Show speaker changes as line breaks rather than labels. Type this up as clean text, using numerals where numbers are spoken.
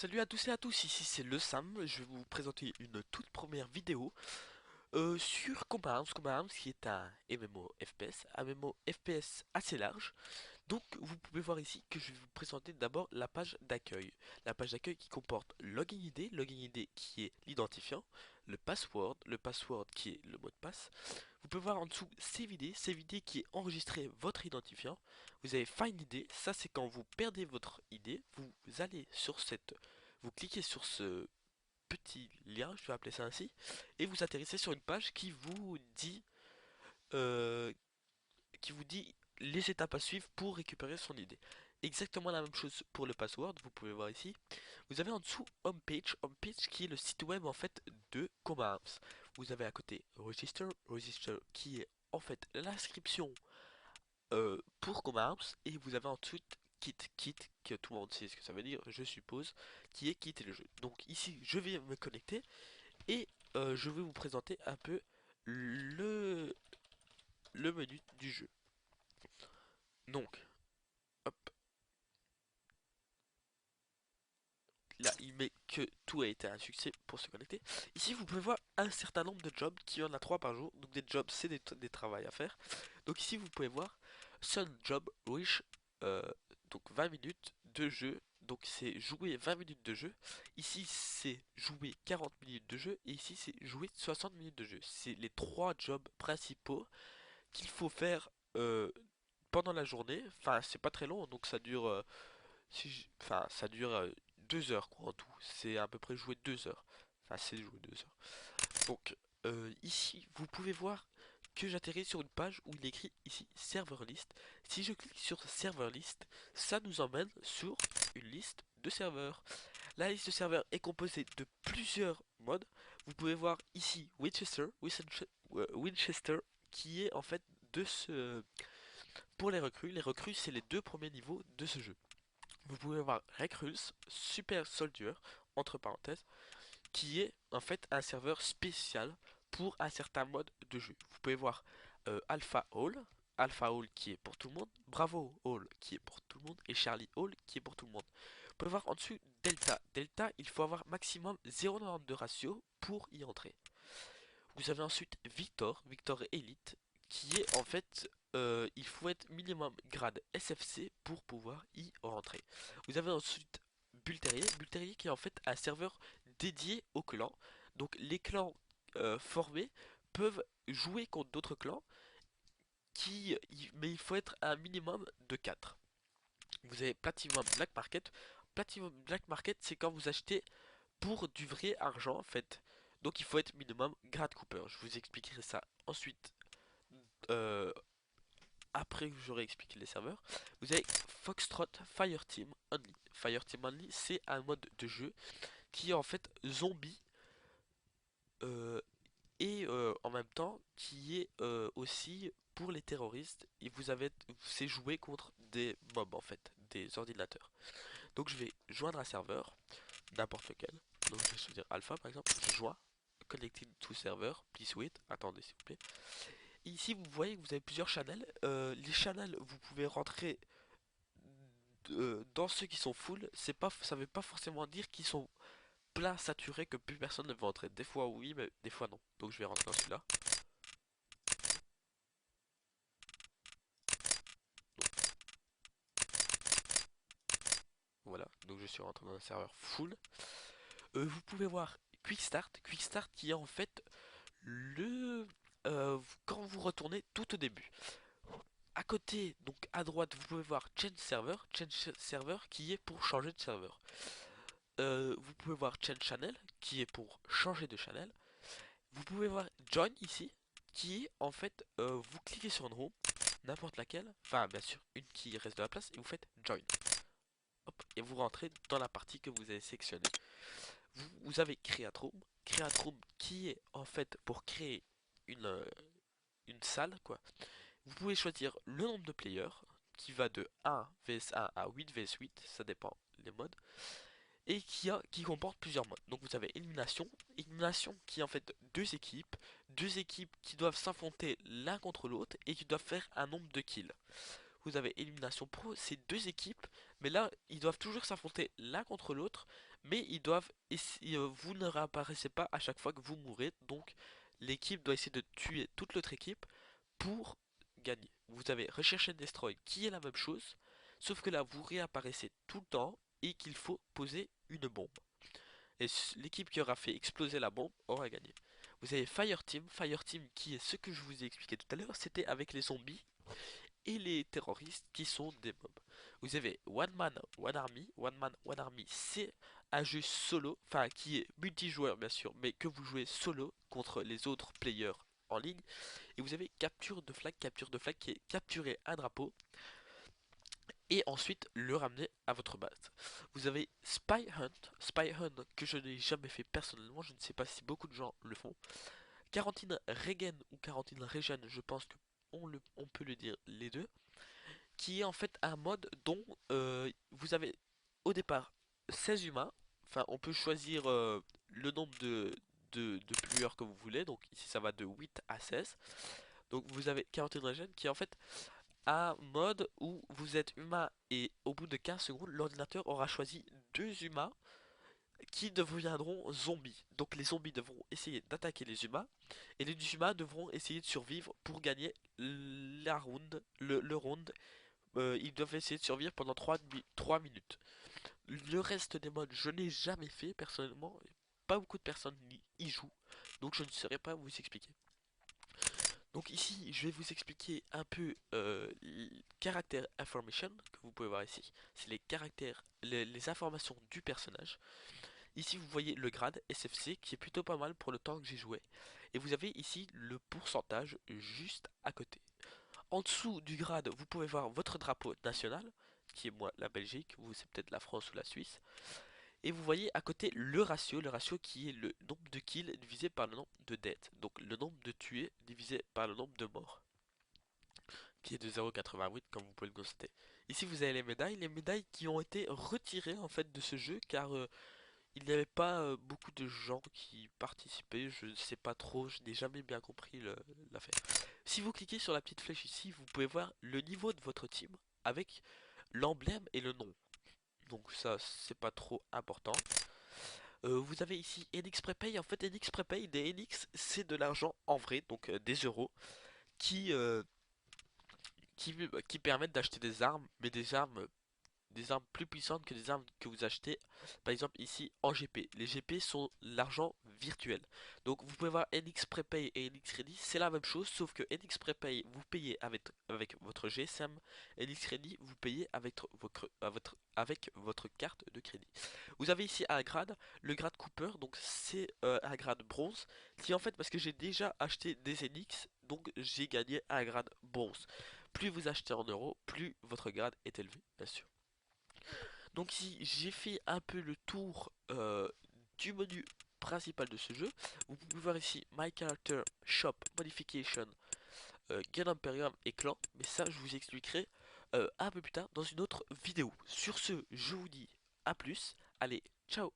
Salut à tous et à tous, ici c'est le Sam, je vais vous présenter une toute première vidéo sur Combat Arms, qui est un MMO FPS, un MMO FPS assez large. Donc vous pouvez voir ici que je vais vous présenter d'abord la page d'accueil. La page d'accueil qui comporte login ID qui est l'identifiant, le password qui est le mot de passe. Vous pouvez voir en dessous Save ID qui est enregistré votre identifiant. Vous avez Find ID, ça c'est quand vous perdez votre ID, vous cliquez sur ce petit lien, je vais appeler ça ainsi, et vous atterrissez sur une page euh, qui vous dit les étapes à suivre pour récupérer son idée. Exactement la même chose pour le password, vous pouvez voir ici. Vous avez en dessous Homepage qui est le site web en fait de Combat Arms. Vous avez à côté Register qui est en fait l'inscription pour Combat Arms, et vous avez ensuite Kit, que tout le monde sait ce que ça veut dire, je suppose, qui est quitter le jeu. Donc ici, je vais me connecter et je vais vous présenter un peu le, le menu du jeu. Donc, hop, là, il met que tout a été un succès pour se connecter. Ici, vous pouvez voir un certain nombre de jobs, qui en a 3 par jour. Donc des jobs, c'est des travails à faire. Donc ici, vous pouvez voir Sun Job Wish, euh, donc 20 minutes de jeu. Donc c'est jouer 20 minutes de jeu. Ici, c'est jouer 40 minutes de jeu. Et ici, c'est jouer 60 minutes de jeu. C'est les 3 jobs principaux qu'il faut faire pendant la journée. Enfin, c'est pas très long, donc ça dure, enfin, ça dure 2 heures quoi en tout. C'est à peu près jouer 2 heures. Enfin, c'est jouer 2 heures. Donc, ici, vous pouvez voir que j'atterris sur une page où il est écrit ici server list. Si je clique sur server list, ça nous emmène sur une liste de serveurs. La liste de serveurs est composée de plusieurs modes. Vous pouvez voir ici Winchester qui est en fait de ce pour les recrues. Les recrues, c'est les 2 premiers niveaux de ce jeu. Vous pouvez voir Recruits, Super Soldier, entre parenthèses, qui est en fait un serveur spécial pour un certain mode de jeu. Vous pouvez voir Alpha Hall qui est pour tout le monde, Bravo Hall qui est pour tout le monde, et Charlie Hall qui est pour tout le monde. Vous pouvez voir en dessous Delta. Delta, il faut avoir maximum 0,92 de ratio pour y entrer. Vous avez ensuite Victor Elite, qui est en fait, il faut être minimum grade SFC pour pouvoir y rentrer. Vous avez ensuite Bullterrier qui est en fait un serveur dédié aux clans. Donc les clans formés peuvent jouer contre d'autres clans, mais il faut être un minimum de 4. Vous avez Platinum Black Market. Platinum Black Market, c'est quand vous achetez pour du vrai argent en fait. Donc il faut être minimum grade Cooper. Je vous expliquerai ça ensuite euh, après que j'aurai expliqué les serveurs. Vous avez Foxtrot Fireteam Only. Fireteam Only, c'est un mode de jeu qui est en fait zombie euh, et en même temps qui est aussi pour les terroristes. Et c'est jouer contre des mobs en fait, des ordinateurs. Donc je vais joindre un serveur, n'importe lequel. Donc je vais choisir Alpha par exemple. Je joins. Connected to server, please wait. Attendez s'il vous plaît. Et ici vous voyez que vous avez plusieurs channels. Les channels, vous pouvez rentrer dans ceux qui sont full. Ça veut pas forcément dire qu'ils sont plein saturés que plus personne ne veut entrer. Des fois oui, mais des fois non. Donc je vais rentrer dans celui-là. Voilà, donc je suis rentré dans un serveur full. Vous pouvez voir Quick Start qui est en fait le quand vous retournez tout au début. À côté, donc à droite, vous pouvez voir Change Server qui est pour changer de serveur. Vous pouvez voir Change Channel qui est pour changer de channel. Vous pouvez voir Join ici qui est en fait, vous cliquez sur une room, n'importe laquelle, enfin bien sûr une qui reste de la place, et vous faites Join. Hop, et vous rentrez dans la partie que vous avez sélectionnée. Vous avez Create Room qui est en fait pour créer une, euh, une salle quoi. Vous pouvez choisir le nombre de players qui va de 1 vs 1 à 8 vs 8, ça dépend les modes, et qui comporte plusieurs modes. Donc vous avez élimination qui est en fait deux équipes qui doivent s'affronter l'un contre l'autre et qui doivent faire un nombre de kills. Vous avez élimination pro, c'est deux équipes, mais là ils doivent toujours s'affronter l'un contre l'autre, mais ils doivent vous ne réapparaissez pas à chaque fois que vous mourrez, donc l'équipe doit essayer de tuer toute l'autre équipe pour gagner. Vous avez Recherche and Destroy qui est la même chose, sauf que là vous réapparaissez tout le temps et qu'il faut poser une bombe. Et l'équipe qui aura fait exploser la bombe aura gagné. Vous avez Fire Team qui est ce que je vous ai expliqué tout à l'heure, c'était avec les zombies et les terroristes qui sont des mobs. Vous avez One Man, One Army. One Man, One Army, c'est un jeu solo, enfin qui est multijoueur bien sûr, mais que vous jouez solo contre les autres players en ligne. Et vous avez Capture de flag qui est capturer un drapeau et ensuite le ramener à votre base. Vous avez Spy Hunt que je n'ai jamais fait personnellement, je ne sais pas si beaucoup de gens le font. Quarantine Regen ou Quarantine Regen, je pense que on peut le dire les deux, qui est en fait un mode dont vous avez au départ 16 humains, enfin on peut choisir le nombre de players que vous voulez, donc ici ça va de 8 à 16. Donc vous avez Quarantine Regen qui est en fait un mode où vous êtes humain et au bout de 15 secondes, l'ordinateur aura choisi deux humains qui deviendront zombies. Donc les zombies devront essayer d'attaquer les humains et les humains devront essayer de survivre pour gagner la round, le round. Ils doivent essayer de survivre pendant 3 minutes. Le reste des modes, je n'ai jamais fait personnellement. Pas beaucoup de personnes y jouent, donc je ne saurais pas vous expliquer. Donc ici, je vais vous expliquer un peu les caractère information que vous pouvez voir ici. C'est les caractères, les informations du personnage. Ici, vous voyez le grade SFC qui est plutôt pas mal pour le temps que j'ai joué. Et vous avez ici le pourcentage juste à côté. En dessous du grade, vous pouvez voir votre drapeau national, qui est moi la Belgique, vous c'est peut-être la France ou la Suisse. Et vous voyez à côté le ratio qui est le nombre de kills divisé par le nombre de deaths. Donc le nombre de tués divisé par le nombre de morts, qui est de 0,88 comme vous pouvez le constater. Ici vous avez les médailles qui ont été retirées en fait de ce jeu car il n'y avait pas beaucoup de gens qui participaient, je ne sais pas trop, je n'ai jamais bien compris l'affaire. Si vous cliquez sur la petite flèche ici, vous pouvez voir le niveau de votre team avec l'emblème et le nom. Donc ça, c'est pas trop important. Vous avez ici Enix Prepay. En fait, Enix Prepay, des Enix, c'est de l'argent en vrai, donc des euros, qui, euh, qui permettent d'acheter des armes plus puissantes que des armes que vous achetez. Par exemple ici en GP. Les GP sont l'argent virtuel. Donc vous pouvez voir NX Prepay et NX Ready, c'est la même chose, sauf que NX Prepay vous payez avec votre GSM, NX Ready vous payez avec votre carte de crédit. Vous avez ici un grade, le grade Cooper, donc c'est un grade bronze, qui en fait parce que j'ai déjà acheté des NX, donc j'ai gagné un grade bronze. Plus vous achetez en euros, plus votre grade est élevé, bien sûr. Donc si j'ai fait un peu le tour du menu principal de ce jeu, vous pouvez voir ici My Character, Shop, Modification, Gun Imperium et Clan, mais ça je vous expliquerai un peu plus tard dans une autre vidéo. Sur ce, je vous dis à plus, allez, ciao!